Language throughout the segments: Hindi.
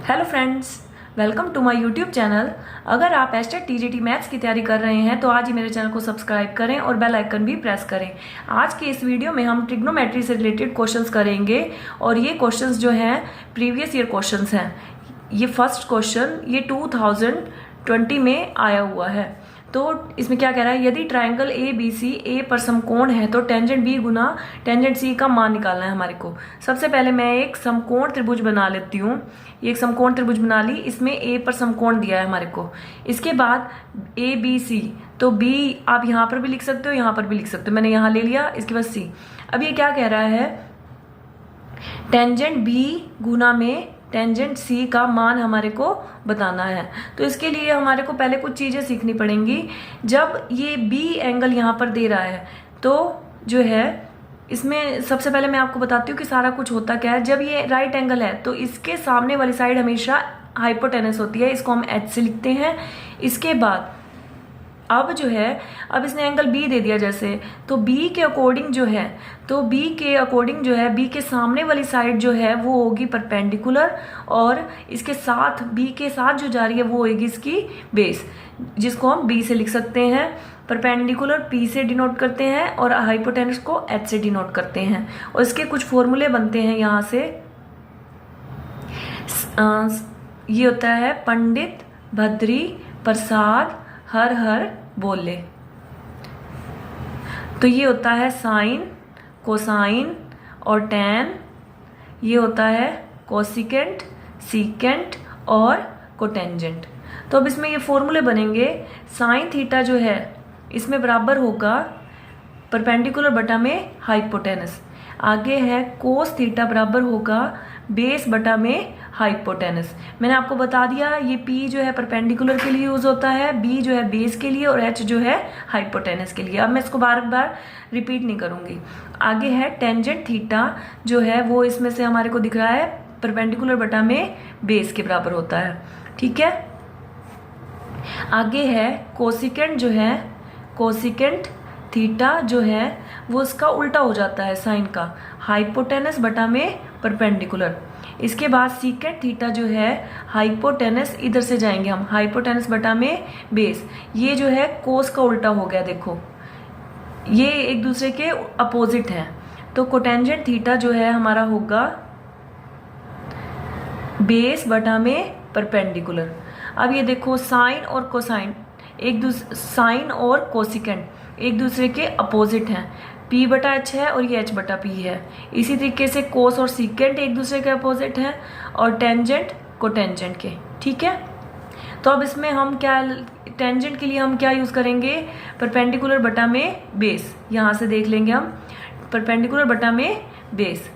Hello friends, welcome to my YouTube channel. अगर आप एस्टेट टीजीटी मैथ्स की तैयारी कर रहे हैं तो आज ही मेरे चैनल को सब्सक्राइब करें और बेल आइकन भी प्रेस करें। आज के इस वीडियो में हम ट्रिग्नोमेट्री से रिलेटेड क्वेश्चंस करेंगे और ये क्वेश्चंस जो हैं प्रीवियस ईयर क्वेश्चंस हैं। ये फर्स्ट क्वेश्चन ये 2020 में आया हुआ है। तो इसमें क्या कह रहा है, यदि ट्रायंगल ए बी सी ए पर समकोण है तो टेंजेंट बी गुना टेंजेंट सी का मान निकालना है हमारे को। सबसे पहले मैं एक समकोण त्रिभुज बना लेती हूँ। ये एक समकोण त्रिभुज बना ली, इसमें ए पर समकोण दिया है हमारे को। इसके बाद ए बी सी, तो बी आप यहाँ पर भी लिख सकते हो, यहाँ पर भी लिख सकते हो, मैंने यहाँ ले लिया। इसके बाद सी। अब ये क्या कह रहा है, टेंजेंट बी गुना में टेंजेंट सी का मान हमारे को बताना है। तो इसके लिए हमारे को पहले कुछ चीजें सीखनी पड़ेंगी। जब ये बी एंगल यहाँ पर दे रहा है तो जो है इसमें सबसे पहले मैं आपको बताती हूँ कि सारा कुछ होता क्या है। जब ये राइट एंगल है तो इसके सामने वाली साइड हमेशा हाइपोटेनस होती है, इसको हम एच से लिखते हैं। इसके बाद अब जो है, अब इसने एंगल बी दे दिया जैसे, तो बी के अकॉर्डिंग जो है, तो बी के अकॉर्डिंग जो है बी के सामने वाली साइड जो है वो होगी परपेंडिकुलर और इसके साथ बी के साथ जो जा रही है वो होगी इसकी बेस, जिसको हम बी से लिख सकते हैं। परपेंडिकुलर पी से डिनोट करते हैं और हाइपोटेनस को एच से डिनोट करते हैं। और इसके कुछ फॉर्मूले बनते हैं यहाँ से। ये होता है पंडित भद्री प्रसाद हर हर बोले। तो ये होता है साइन, कोसाइन और टैन। ये होता है कोसिकेंट, सीकेंट और कोटेंजेंट। तो अब इसमें ये फॉर्मूले बनेंगे। साइन थीटा जो है इसमें बराबर होगा परपेंडिकुलर बटा में हाइपोटेनस। आगे है कोस थीटा बराबर होगा बेस बटा में हाइपोटेनस। मैंने आपको बता दिया ये P जो है परपेंडिकुलर के लिए यूज होता है, B जो है बेस के लिए और H जो है हाइपोटेनस के लिए। अब मैं इसको बार बार रिपीट नहीं करूंगी। आगे है टेंजेंट थीटा जो है वो इसमें से हमारे को दिख रहा है परपेंडिकुलर बटा में बेस के बराबर होता है, ठीक है। आगे है कोसिकेंट जो है, कोसिकेंट थीटा जो है वो उसका उल्टा हो जाता है साइन का, हाइपोटेनस बटा में परपेंडिकुलर। इसके बाद सीकेंट थीटा जो है हाइपोटेनस, इधर से जाएंगे हम, हाइपोटेनस बटा में बेस। ये जो है कोस का उल्टा हो गया, देखो ये एक दूसरे के अपोजिट हैं। तो कोटेंजेंट थीटा जो है हमारा होगा बेस बटा में परपेंडिकुलर। अब ये देखो साइन और कोसाइन एक दूसरे, साइन और कोसिकेंट एक दूसरे के अपोजिट हैं। P बटा H है और ये H बटा P है। इसी तरीके से कोस और सीकेंट एक दूसरे के अपोजिट हैं और टेंजेंट कोटेंजेंट के, ठीक है। तो अब इसमें हम क्या, टेंजेंट के लिए हम क्या यूज करेंगे, परपेंडिकुलर बटा में बेस। यहां से देख लेंगे हम परपेंडिकुलर बटा में बेस।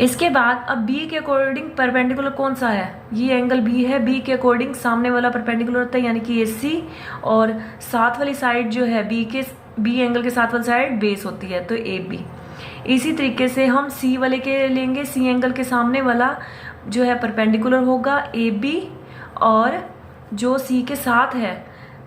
इसके बाद अब B के अकॉर्डिंग परपेंडिकुलर कौन सा है, ये एंगल B है। B के अकॉर्डिंग सामने वाला परपेंडिकुलर होता है यानी कि AC, और साथ वाली साइड जो है B एंगल के साथ वाली साइड बेस होती है, तो AB। इसी तरीके से हम C वाले के लेंगे, C एंगल के सामने वाला जो है परपेंडिकुलर होगा AB, और जो C के साथ है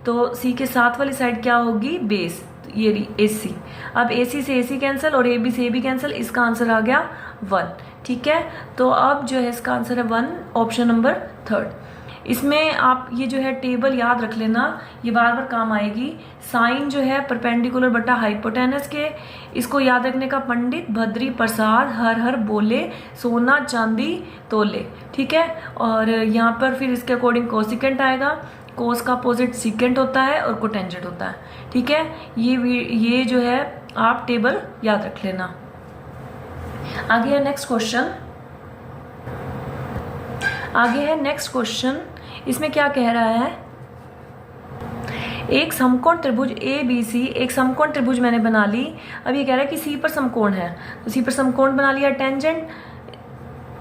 तो C के साथ वाली साइड क्या होगी, बेस, ये AC। अब AC से AC कैंसिल और AB से AB कैंसिल, इसका आंसर आ गया 1, ठीक है। तो अब जो है इसका आंसर है 1, ऑप्शन नंबर 3। इसमें आप ये जो है टेबल याद रख लेना, ये बार बार काम आएगी। साइन जो है परपेंडिकुलर बटा हाइपोटेनस के, इसको याद रखने का पंडित भद्री प्रसाद हर हर बोले सोना चांदी तोले, ठीक है। और यहाँ पर फिर इसके अकॉर्डिंग कोसिकेंट आएगा, कोस का अपोजिट सीकेंट होता है और कोटेंजेंट होता है, ठीक है। ये जो है आप टेबल याद रख लेना। आगे है नेक्स्ट क्वेश्चन। आगे है नेक्स्ट क्वेश्चन। इसमें क्या कह रहा है, एक समकोण त्रिभुज ABC, एक समकोण त्रिभुज मैंने बना ली। अब ये कह रहा है कि C पर समकोण है, तो C पर समकोण बना लिया। टेंजेंट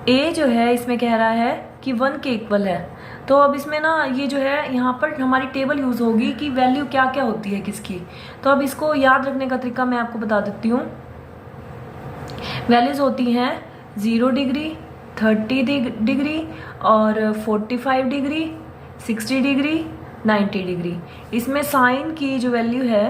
A जो है इसमें कह रहा है कि 1 के इक्वल है। तो अब इसमें ना ये जो है यहाँ पर हमारी टेबल यूज होगी कि वैल्यू क्या क्या होती है किसकी। तो अब इसको याद रखने का तरीका मैं आपको बता देती हूँ। वैल्यूज होती हैं 0 डिग्री, 30 डिग्री और 45 डिग्री, 60 डिग्री, 90 डिग्री। इसमें साइन की जो वैल्यू है,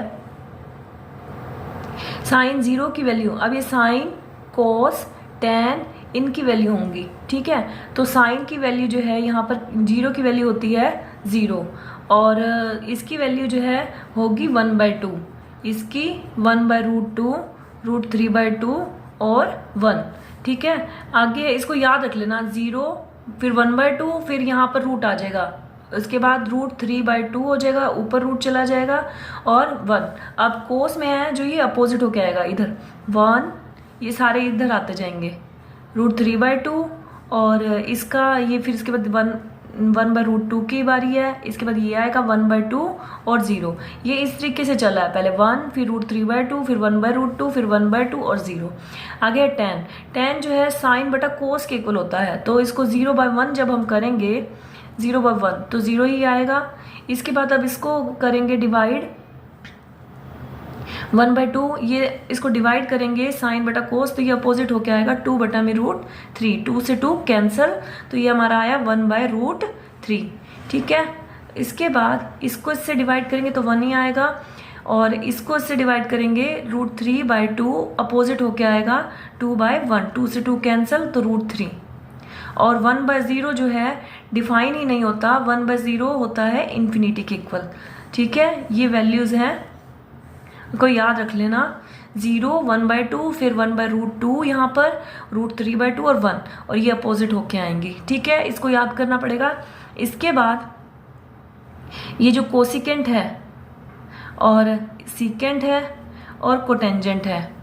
साइन 0 की वैल्यू, अब ये साइन, कोस, टैन, इनकी वैल्यू होंगी, ठीक है। तो साइन की वैल्यू जो है यहाँ पर 0 की वैल्यू होती है 0 और इसकी वैल्यू जो है होगी 1/2, इसकी 1/√2, √3/2 और 1, ठीक है। आगे इसको याद रख लेना, 0 फिर 1/2 फिर यहाँ पर रूट आ जाएगा, उसके बाद √3/2 हो जाएगा, ऊपर रूट चला जाएगा और 1। अब कोस में है जो ये अपोजिट होके आएगा, इधर 1, ये सारे इधर आते जाएंगे, √3/2 और इसका ये फिर इसके बाद 1/√2 की बारी है, इसके बाद ये आएगा 1/2 और 0। ये इस तरीके से चला है, पहले 1 फिर √3/2 फिर 1/√2 फिर 1/2 और 0। आगे है tan जो है साइन बटा कोस के इक्वल होता है, तो इसको 0/1 जब हम करेंगे 0/1 तो 0 ही आएगा। इसके बाद अब इसको करेंगे डिवाइड 1/2, ये इसको डिवाइड करेंगे साइन बटा कोस, तो ये अपोजिट होके आएगा 2/√3, 2 से 2 कैंसल, तो ये हमारा आया 1/√3, ठीक है। इसके बाद इसको इससे डिवाइड करेंगे तो 1 ही आएगा और इसको इससे डिवाइड करेंगे √3/2, अपोजिट होके आएगा 2/1, 2 से 2 कैंसल तो √3 और 1/0 जो है डिफाइन ही नहीं होता, 1/0 होता है इन्फिनिटी के इक्वल, ठीक है। ये वैल्यूज हैं, को याद रख लेना, 0, 1/2 फिर 1/√2 यहाँ पर √3/2 और 1 और ये अपोजिट होके आएंगी, ठीक है। इसको याद करना पड़ेगा। इसके बाद ये जो कोसिकेंट है और सीकेंट है और कोटेंजेंट है,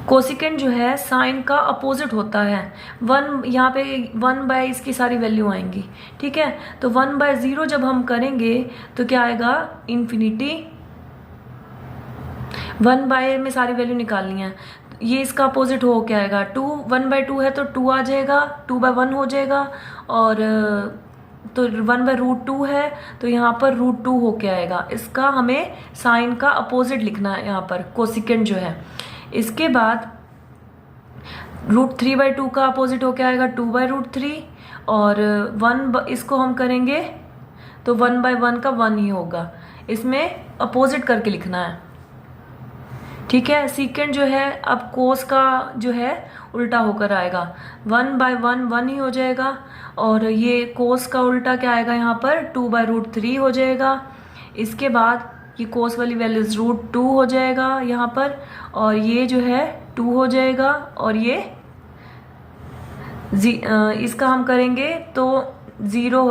कोसिकेंट जो है साइन का अपोजिट होता है, 1 यहाँ पे 1/ इसकी सारी वैल्यू आएंगी, ठीक है। तो 1/0 जब हम करेंगे तो क्या आएगा इन्फिनिटी, 1/ में सारी वैल्यू निकालनी है, ये इसका अपोजिट हो क्या आएगा 2, 1/2 है तो 2 आ जाएगा, 2/1 हो जाएगा और तो 1/√2 है तो यहाँ पर √2 हो के आएगा। इसका हमें साइन का अपोजिट लिखना है यहाँ पर, कोसिकेंट जो है। इसके बाद √3/2 का अपोजिट हो के आएगा 2/√3 और 1 इसको हम करेंगे तो 1/1 का 1 ही होगा, इसमें अपोजिट करके लिखना है, ठीक है। सीकेंट जो है अब कोस का जो है उल्टा होकर आएगा, 1/1 1 ही हो जाएगा और ये कोस का उल्टा क्या आएगा यहाँ पर 2/√3 हो जाएगा। इसके बाद ये कोस वाली वैल्यूज √2 हो जाएगा यहाँ पर और ये जो है 2 हो जाएगा और ये इसका हम करेंगे तो 0,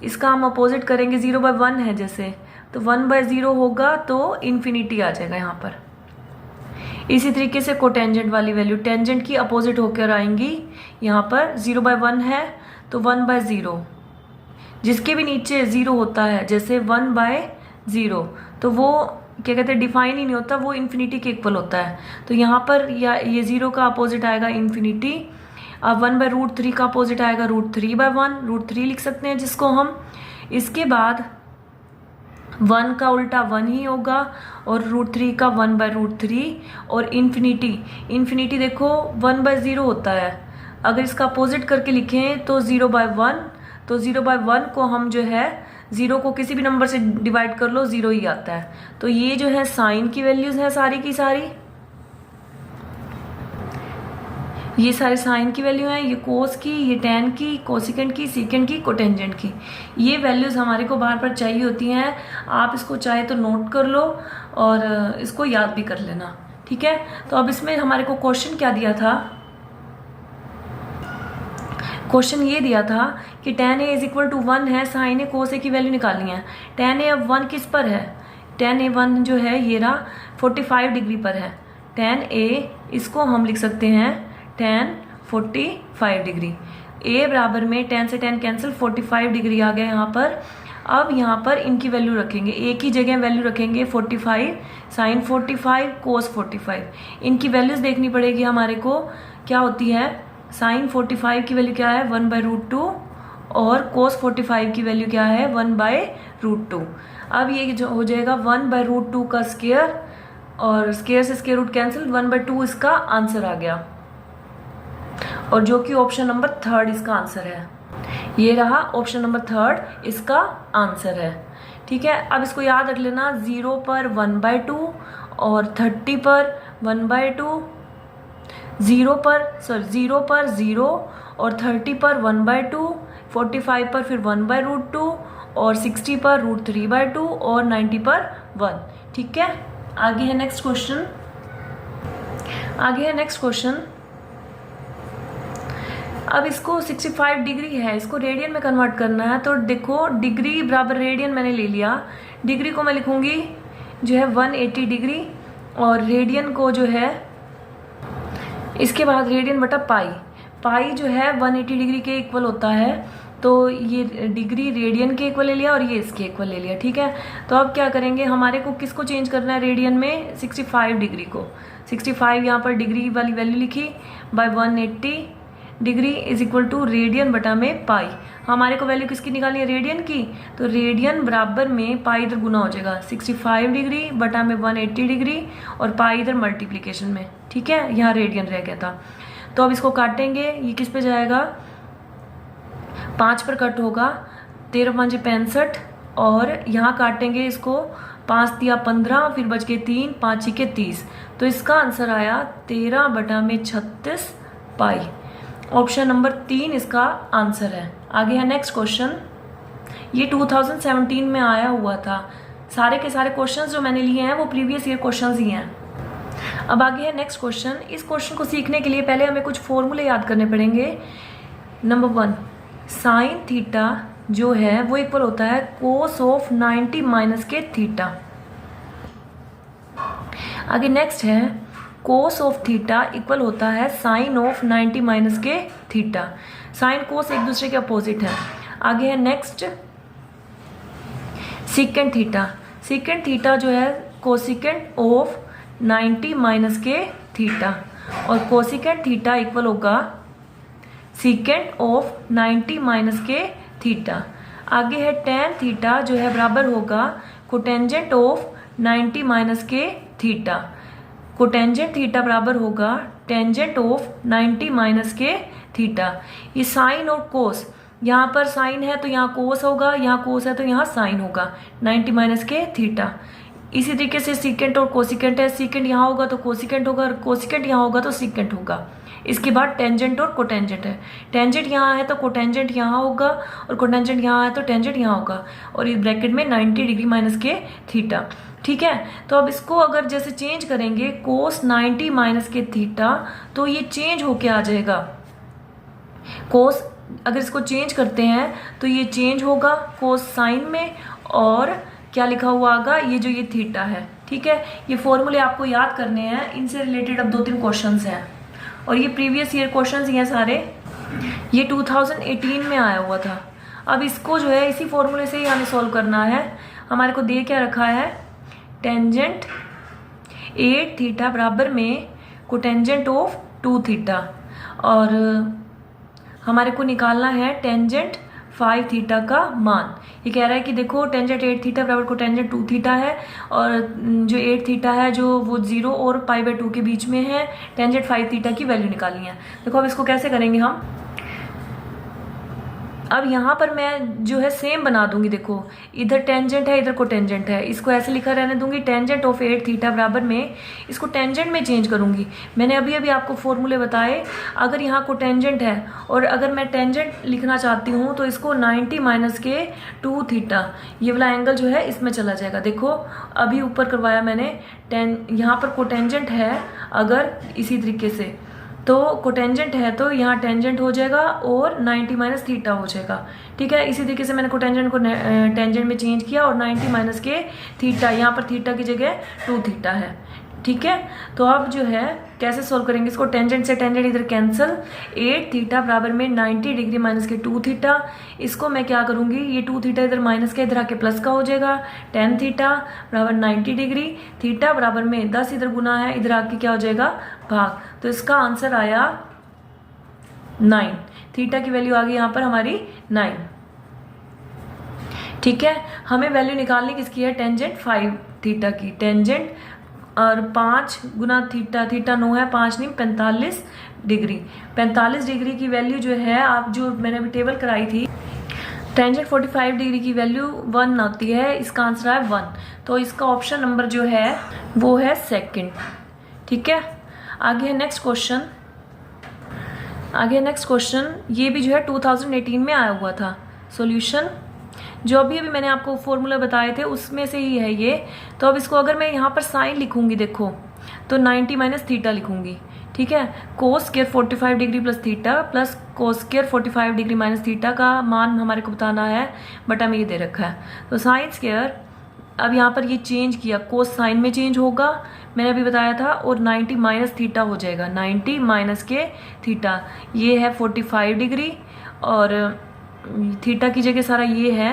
इसका हम अपोजिट करेंगे 0/1 है जैसे, तो 1/0 होगा तो इन्फिनिटी आ जाएगा यहाँ पर। इसी तरीके से कोटेंजेंट वाली वैल्यू टेंजेंट की अपोजिट होकर आएंगी, यहाँ पर 0/1 है तो 1/0, जिसके भी नीचे 0 होता है जैसे 1/0 तो वो क्या कहते हैं डिफाइन ही नहीं होता, वो इन्फिनिटी के इक्वल होता है। तो यहाँ पर ये 0 का अपोजिट आएगा इन्फिनिटी। अब 1/√3 का अपोजिट आएगा √3/1, √3 लिख सकते हैं जिसको हम। इसके बाद 1 का उल्टा 1 ही होगा और √3 का 1/√3 और इन्फिनिटी देखो 1/0 होता है, अगर इसका अपोजिट करके लिखें तो 0/1, तो 0/1 को हम जो है 0 को किसी भी नंबर से डिवाइड कर लो 0 ही आता है। तो ये जो है साइन की वैल्यूज है सारी की सारी, ये सारे साइन की वैल्यू है, ये कोस की, ये टेन की, कोसिकेंट की, सीकेंट की, कोटेंजेंट की। ये वैल्यूज हमारे को बार बार चाहिए होती हैं, आप इसको चाहे तो नोट कर लो और इसको याद भी कर लेना, ठीक है। तो अब इसमें हमारे को क्वेश्चन क्या दिया था, क्वेश्चन ये दिया था कि tan a = 1 है, sin a cos a की वैल्यू निकालनी है। tan a अब 1 किस पर है, tan a 1 जो है ये रहा 45 डिग्री पर है, tan a इसको हम लिख सकते हैं tan 45 डिग्री, a बराबर में tan से tan कैंसिल 45 डिग्री आ गया यहाँ पर। अब यहाँ पर इनकी वैल्यू रखेंगे, a की जगह वैल्यू रखेंगे 45, sin 45, cos 45। इनकी वैल्यूज देखनी पड़ेगी हमारे को, क्या होती है sin 45 की वैल्यू क्या है 1/√2 और cos 45 की वैल्यू क्या है 1/√2। अब ये जो हो जाएगा 1/√2 का स्क्वायर और स्क्वायर से स्क्वायर रूट कैंसिल, 1/2 इसका आंसर आ गया और जो कि ऑप्शन नंबर 3 इसका आंसर है। ये रहा ऑप्शन नंबर 3 इसका आंसर है, ठीक है। अब इसको याद रख लेना, 0 पर 1/2 और 30 पर 1/2 0 पर 0 और 30 पर 1/2, 45 पर फिर 1/√2 और 60 पर √3/2 और 90 पर 1। ठीक है, आगे है नेक्स्ट क्वेश्चन। अब इसको 65 डिग्री है, इसको रेडियन में कन्वर्ट करना है। तो देखो डिग्री बराबर रेडियन मैंने ले लिया। डिग्री को मैं लिखूंगी जो है 180 डिग्री और रेडियन को जो है इसके बाद रेडियन बटा पाई जो है 180 डिग्री के इक्वल होता है। तो ये डिग्री रेडियन के इक्वल ले लिया और ये इसके इक्वल ले लिया। ठीक है, तो अब क्या करेंगे, हमारे को किसको चेंज करना है रेडियन में, 65 डिग्री को। 65 यहाँ पर डिग्री वाली वैल्यू लिखी by 180 degree is equal to radian बटा में पाई। हमारे को वैल्यू किसकी निकालनी है, रेडियन की। तो रेडियन बराबर में पाई इधर गुना हो जाएगा, 65 डिग्री बटा में 180 डिग्री और पाई इधर मल्टीप्लीकेशन में। ठीक है, यहाँ रेडियन रह गया था। तो अब इसको काटेंगे, ये किस पे जाएगा, 5 पर कट होगा, 13 5 65 और यहाँ काटेंगे इसको, 5 दिया 15 फिर बच के 3, 5 के 30। तो इसका आंसर आया 13 बटा में 36 पाई। ऑप्शन नंबर 3 इसका आंसर है। आगे है नेक्स्ट क्वेश्चन। ये 2017 में आया हुआ था। सारे के सारे क्वेश्चंस जो मैंने लिए हैं वो प्रीवियस ईयर क्वेश्चंस ही हैं। अब आगे है नेक्स्ट क्वेश्चन। इस क्वेश्चन को सीखने के लिए पहले हमें कुछ फॉर्मूले याद करने पड़ेंगे। नंबर 1, साइन थीटा जो है वो इक्वल होता है कोस ऑफ 90 माइनस के थीटा। आगे नेक्स्ट है कोस ऑफ थीटा इक्वल होता है साइन ऑफ 90 माइनस के थीटा। साइन कोस एक दूसरे के अपोजिट है। आगे है next secant theta. Secant theta जो है कोसिकेंट ऑफ 90 माइनस के थीटा और कोसिकेंट थीटा इक्वल होगा सीकेंट ऑफ 90 माइनस के थीटा। आगे है टेन थीटा जो है बराबर होगा कोटेंजेंट ऑफ 90 माइनस के थीटा। कोटेंजेंट थीटा बराबर होगा टेंजेंट ऑफ 90 माइनस के थीटा। ये साइन और कोस, यहाँ पर साइन है तो यहाँ कोस होगा, यहाँ कोस है तो यहाँ साइन होगा 90 माइनस के थीटा। इसी तरीके से सीकेंट और कोसिकेंट है, सीकेंट यहाँ होगा तो कोसिकेंट होगा और कोसिकेंट यहाँ होगा तो सीकेंट होगा। इसके बाद टेंजेंट और कोटेंजेंट है, टेंजेंट यहाँ है तो कोटेंजेंट यहाँ होगा और कोटेंजेंट यहाँ है तो टेंजेंट यहाँ होगा और इस ब्रैकेट में 90 डिग्री माइनस के थीटा। ठीक है, तो अब इसको अगर जैसे चेंज करेंगे कोस 90 माइनस के थीटा तो ये चेंज होके आ जाएगा कोस। अगर इसको चेंज करते हैं तो ये चेंज होगा कोस साइन में और क्या लिखा हुआ आगा, ये जो ये थीटा है। ठीक है, ये फॉर्मूले आपको याद करने हैं, इनसे रिलेटेड अब 2-3 क्वेश्चंस हैं और ये प्रीवियस ईयर क्वेश्चंस ही हैं सारे। ये 2018 में आया हुआ था। अब इसको जो है इसी फॉर्मूले से ही हमें सॉल्व करना है। हमारे को दे क्या रखा है, टेंजेंट 8 थीटा बराबर में कोटेंजेंट ऑफ 2 थीटा और हमारे को निकालना है टेंजेंट 5 थीटा का मान। ये कह रहा है कि देखो टेंजेंट 8 थीटा बराबर कोटेंजेंट 2 थीटा है और जो 8 थीटा है जो वो 0 और π/2 के बीच में है, टेंजेंट 5 थीटा की वैल्यू निकालनी है। देखो अब इसको कैसे करेंगे हम, अब यहाँ पर मैं जो है सेम बना दूंगी। देखो इधर टेंजेंट है इधर कोटेंजेंट है, इसको ऐसे लिखा रहने दूंगी टेंजेंट ऑफ 8 थीटा बराबर में, इसको टेंजेंट में चेंज करूंगी। मैंने अभी अभी आपको फॉर्मूले बताए, अगर यहाँ कोटेंजेंट है और अगर मैं टेंजेंट लिखना चाहती हूँ तो इसको 90 माइनस के 2 थीटा ये वाला एंगल जो है इसमें चला जाएगा। देखो अभी ऊपर करवाया मैंने, यहाँ पर कोटेंजेंट है अगर इसी तरीके से तो कोटेंजेंट है तो यहाँ टेंजेंट हो जाएगा और 90 माइनस थीटा हो जाएगा। ठीक है, इसी तरीके से मैंने कोटेंजेंट को टेंजेंट में चेंज किया और 90 माइनस के थीटा, यहाँ पर थीटा की जगह 2 थीटा है। ठीक है, तो अब जो है कैसे सोल्व करेंगे इसको, टेंजेंट से टेंजेंट इधर कैंसिल, 8 थीटा बराबर में 90 डिग्री माइनस के 2 थीटा। इसको मैं क्या करूंगी, ये 2 थीटा इधर माइनस का इधर आके प्लस का हो जाएगा, tan थीटा बराबर 90 डिग्री, थीटा बराबर में 10 इधर गुना है इधर आके क्या हो जाएगा भाग। तो इसका आंसर आया 9। थीटा की वैल्यू आ गई यहाँ पर हमारी 9। ठीक है, हमें वैल्यू निकालनी किसकी है, टेंजेंट 5 थीटा की। टेंजेंट और 5 गुना थीटा, थीटा 9 है, 5 नहीं 45 डिग्री। 45 डिग्री की वैल्यू जो है आप जो मैंने अभी टेबल कराई थी, टेंजेंट 45 डिग्री की वैल्यू 1 आती है, इसका आंसर है 1। तो इसका ऑप्शन नंबर जो है वो है सेकंड। ठीक है, आगे है नेक्स्ट क्वेश्चन, ये भी जो है 2018 में आया हुआ था। सॉल्यूशन जो अभी मैंने आपको फॉर्मूला बताए थे उसमें से ही है ये। तो अब इसको अगर मैं यहाँ पर साइन लिखूंगी देखो, तो 90 माइनस थीटा लिखूंगी, ठीक है। Cos square 45 degree plus theta plus cos square 45 degree minus theta का मान हमारे को बताना है, बटा में ये दे रखा है। तो साइन स्क्वायर, अब यहाँ पर ये चेंज किया, कोस साइन में चेंज होगा, मैंने अभी बताया था, और 90 माइनस थीटा हो जाएगा, 90 माइनस के थीटा, ये है 45 डिग्री, और थीटा की जगह सारा ये है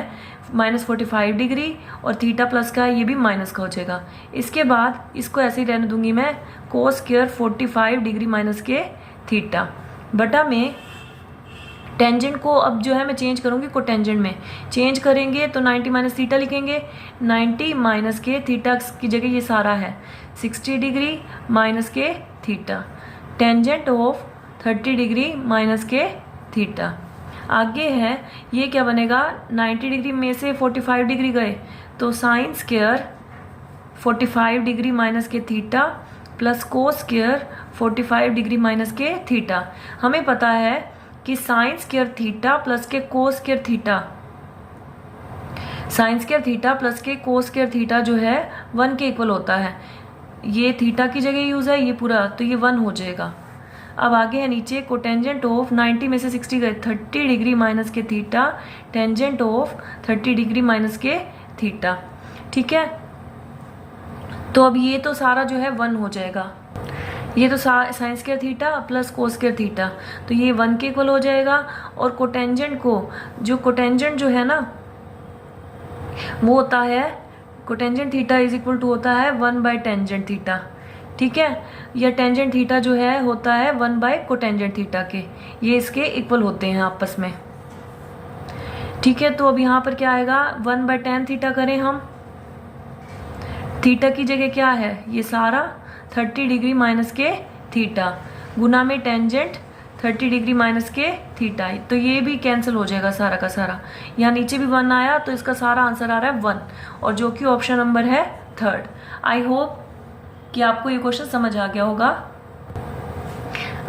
माइनस 45 डिग्री, और थीटा प्लस का ये भी माइनस का हो जाएगा। इसके बाद इसको ऐसे ही रहने दूंगी मैं, कोस स्क्वायर 45 डिग्री माइनस के थीटा, बटा में टेंजेंट को अब जो है मैं चेंज करूंगी, कोटेंजेंट में चेंज करेंगे तो 90 माइनस थीटा लिखेंगे, 90 माइनस के थीटा की जगह ये सारा है 60 डिग्री माइनस के theta, tangent of 30 degree minus के थीटा। आगे है ये क्या बनेगा, 90 डिग्री में से 45 डिग्री गए तो साइन स्क्वायर 45 डिग्री माइनस के theta plus cos square 45 degree minus के थीटा। हमें पता है कि साइन स्क्वायर थीटा प्लस के cos square theta, sine square theta plus के कोस स्क्वायर थीटा जो है 1 के इक्वल होता है। ये थीटा की जगह यूज है ये पूरा, तो ये 1 हो जाएगा। अब आगे है नीचे कोटेंजेंट ऑफ 90 में से 60 गए 30 डिग्री माइनस के theta, tangent of 30 degree minus के थीटा, ठीक है। तो अब ये तो सारा जो है 1 हो जाएगा, ये तो sine square theta plus cos square theta, तो ये 1 के इक्वल हो जाएगा। और कोटेंजेंट को, जो कोटेंजेंट जो है ना वो होता है, cotangent theta is equal to होता है 1 बाय टेंजेंट थीटा, ठीक है। या टेंजेंट थीटा जो है होता है 1 बाय कोटेंजेंट थीटा के, ये इसके इक्वल होते हैं आपस में, ठीक है। तो अब यहाँ पर क्या आएगा, 1 बाय टेन थीटा करें हम, थीटा की जगह क्या है ये सारा 30 डिग्री माइनस के थीटा, गुना में टेंजेंट 30 डिग्री माइनस के थीटा, तो ये भी कैंसिल हो जाएगा सारा का सारा। यहाँ नीचे भी 1 आया तो इसका सारा आंसर आ रहा है 1, और जो कि ऑप्शन नंबर है 3rd। आई होप कि आपको ये क्वेश्चन समझ आ गया होगा।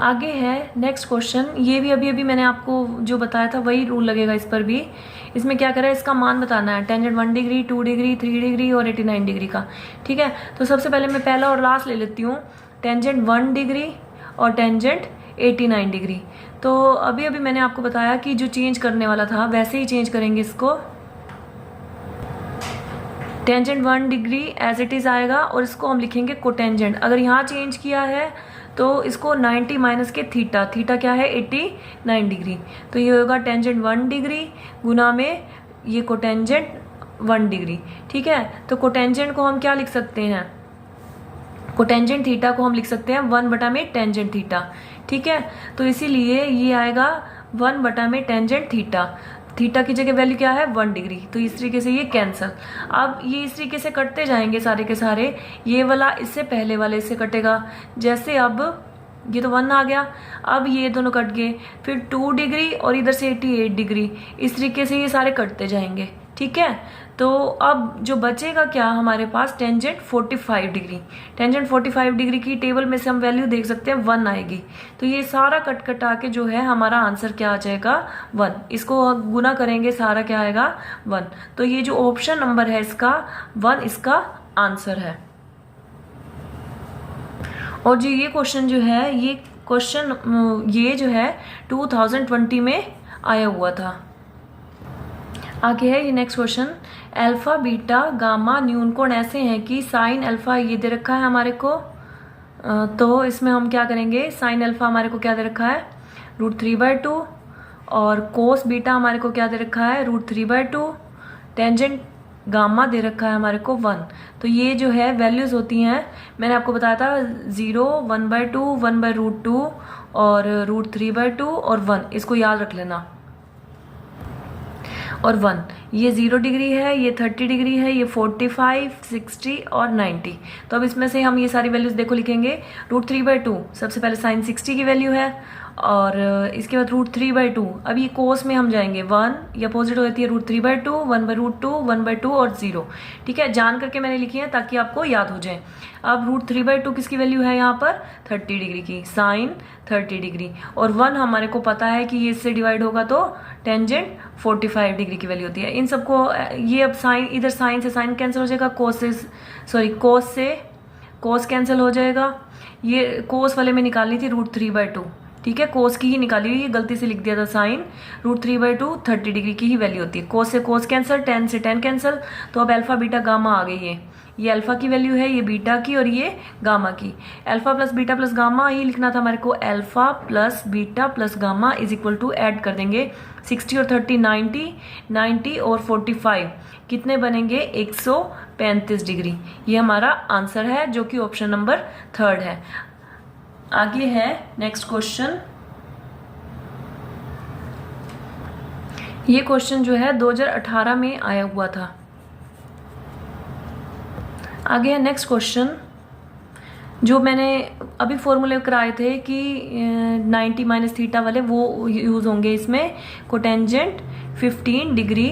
आगे है नेक्स्ट क्वेश्चन, ये भी अभी मैंने आपको जो बताया था वही रूल लगेगा इस पर भी। इसमें क्या करें, इसका मान बताना है, टेंजेंट 1 डिग्री 2 डिग्री 3 डिग्री और 89 डिग्री का, ठीक है। तो सबसे पहले मैं पहला और लास्ट ले लेती हूँ, टेंजेंट 1 डिग्री और टेंजेंट 89 डिग्री। तो अभी मैंने आपको बताया कि जो चेंज करने वाला था वैसे ही चेंज करेंगे इसको, tangent 1 degree as it is आएगा, और इसको हम लिखेंगे कोटेंजेंट। अगर यहाँ चेंज किया है तो इसको 90 माइनस के थीटा, थीटा क्या है 89 डिग्री, तो ये होगा टेंजेंट 1 डिग्री गुना में ये कोटेंजेंट 1 डिग्री, ठीक है। तो कोटेंजेंट को हम क्या लिख सकते हैं, कोटेंजेंट थीटा को हम लिख सकते हैं 1 बटा में टेंजेंट थीटा, ठीक है। तो इसीलिए ये आएगा 1 बटा में टेंजेंट थीटा, थीटा की जगह वैल्यू क्या है 1 डिग्री, तो इस तरीके से ये कैंसल। अब ये इस तरीके से कटते जाएंगे सारे के सारे, ये वाला इससे पहले वाले से कटेगा, जैसे अब ये तो 1 आ गया, अब ये दोनों कट गए, फिर 2 डिग्री और इधर से 88 डिग्री, इस तरीके से ये सारे कटते जाएंगे, ठीक है। तो अब जो बचेगा क्या हमारे पास, टेंजेंट 45 डिग्री, टेंजेंट 45 डिग्री की टेबल में से हम वैल्यू देख सकते हैं 1 आएगी, तो ये सारा कट कटा के जो है हमारा आंसर क्या आ जाएगा 1, इसको गुना करेंगे सारा क्या आएगा 1, तो ये जो ऑप्शन नंबर है इसका 1 इसका आंसर है। और जो ये क्वेश्चन जो है ये जो है 2020 में आया हुआ था। आगे है ये next question, alpha beta gamma न्यून कोण ऐसे हैं कि साइन अल्फा ये दे रखा है हमारे को, तो इसमें हम क्या करेंगे, साइन अल्फा हमारे को क्या दे रखा है √3/2, और कोस बीटा हमारे को क्या दे रखा है √3/2, टेंजेंट गामा दे रखा है हमारे को 1। तो ये जो है वैल्यूज होती हैं, मैंने आपको बताया था 0, 1/2, 1/√2 और √3/2 और 1, इसको याद रख लेना। और 1 ये 0 डिग्री है, ये 30 डिग्री है, ये 45, 60 और 90। तो अब इसमें से हम ये सारी वैल्यूज देखो लिखेंगे, √3/2 सबसे पहले साइन 60 की वैल्यू है, और इसके बाद √3/2। अब ये कोस में हम जाएंगे 1, ये अपोजिट हो जाती है √3/2, 1/√2, 1/2 और 0। ठीक है, जान करके मैंने लिखी है ताकि आपको याद हो जाए। अब √3/2 किसकी वैल्यू है यहाँ पर? 30 डिग्री की, साइन 30 डिग्री। और 1 हमारे को पता है कि ये इससे डिवाइड होगा तो टेंजेंट 45 डिग्री की वैल्यू होती है। इन सबको ये अब साइन, इधर साइन से साइन कैंसिल हो जाएगा, कोस से कोस कैंसिल हो जाएगा। ये कोस वाले में निकालनी थी √3/2, ठीक है, कोस की ही निकाली हुई, गलती से लिख दिया था साइन। √3/2 30 डिग्री की ही वैल्यू होती है। कोस से कोस कैंसिल, टेन से टेन कैंसिल, तो अब अल्फा बीटा गामा आ गई है। ये अल्फा की वैल्यू है, ये बीटा की, और ये गामा की। Alpha plus beta plus gamma ही लिखना था हमारे को। Alpha plus beta plus gamma is equal to, add कर देंगे 60 और 30 90, 90 और 45 कितने बनेंगे? 135 डिग्री। ये हमारा आंसर है, जो कि ऑप्शन नंबर 3 है। आगे है नेक्स्ट क्वेश्चन। ये क्वेश्चन जो है 2018 में आया हुआ था। आगे है नेक्स्ट क्वेश्चन, जो मैंने अभी फॉर्मूले कराए थे कि 90 माइनस थीटा वाले, वो यूज होंगे इसमें। Cotangent 15 degree,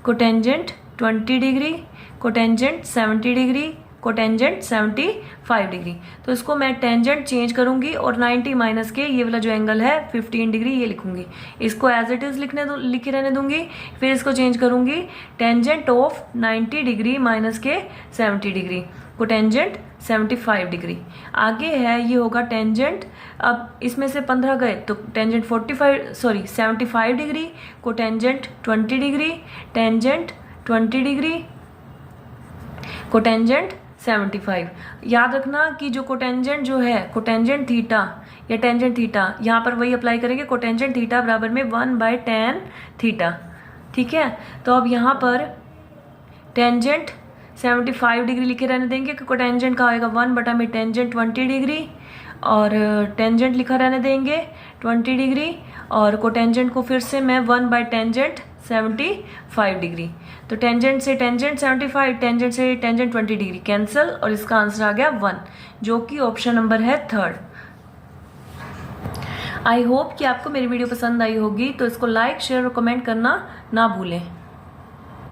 cotangent 20 degree, cotangent 70 degree, cotangent 75 degree. तो इसको मैं टेंजेंट चेंज करूंगी और 90 माइनस के ये वाला जो एंगल है 15 डिग्री ये लिखूंगी। इसको एज इट इज लिखे रहने दूंगी। फिर इसको चेंज करूंगी, टेंजेंट ऑफ 90 डिग्री माइनस के 70 डिग्री, कोटेंजेंट 75 डिग्री। आगे है ये होगा टेंजेंट, अब इसमें से 15 गए तो tangent 75 degree, cotangent 20 degree, tangent 20 degree, cotangent 75। याद रखना कि जो कोटेंजेंट जो है, कोटेंजेंट थीटा या टेंजेंट थीटा, यहाँ पर वही अप्लाई करेंगे। कोटेंजेंट थीटा बराबर में 1/tan थीटा। ठीक है, तो अब यहाँ पर टेंजेंट 75 डिग्री लिखे रहने देंगे कि कोटेंजेंट का आएगा 1/में टेंजेंट 20 डिग्री, और टेंजेंट लिखा रहने देंगे 20 डिग्री, और कोटेंजेंट को फिर से मैं 1/टेंजेंट 75 डिग्री। तो टेंजेंट से टेंजेंट 75, टेंजेंट से टेंजेंट 20 डिग्री कैंसिल, और इसका आंसर आ गया 1, जो कि ऑप्शन नंबर है 3। आई होप कि आपको मेरी वीडियो पसंद आई होगी, तो इसको लाइक शेयर और कमेंट करना ना भूलें।